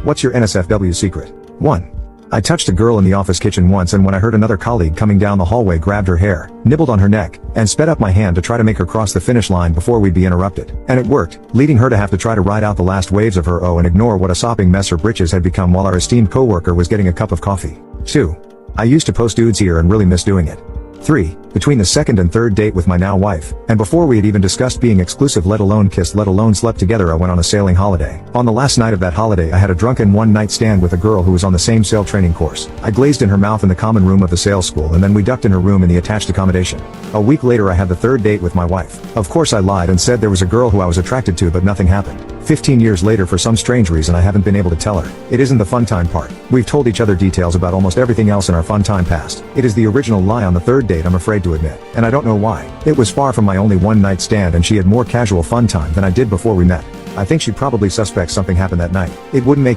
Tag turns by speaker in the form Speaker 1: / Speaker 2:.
Speaker 1: What's your NSFW secret? 1. I touched a girl in the office kitchen once, and when I heard another colleague coming down the hallway, grabbed her hair, nibbled on her neck, and sped up my hand to try to make her cross the finish line before we'd be interrupted. And it worked, leading her to have to try to ride out the last waves of her and ignore what a sopping mess her britches had become while our esteemed coworker was getting a cup of coffee. 2. I used to post dudes here and really miss doing it. 3. Between the second and third date with my now wife, and before we had even discussed being exclusive, let alone kissed, let alone slept together, I went on a sailing holiday. On the last night of that holiday, I had a drunken one-night stand with a girl who was on the same sail training course. I glazed in her mouth in the common room of the sail school, and then we ducked in her room in the attached accommodation. A week later, I had the third date with my wife. Of course I lied and said there was a girl who I was attracted to, but nothing happened. 15 years later, for some strange reason, I haven't been able to tell her. It isn't the fun time part. We've told each other details about almost everything else in our fun time past. It is the original lie on the third date, I'm afraid to admit. And I don't know why. It was far from my only one night stand, and she had more casual fun time than I did before we met. I think she probably suspects something happened that night. It wouldn't make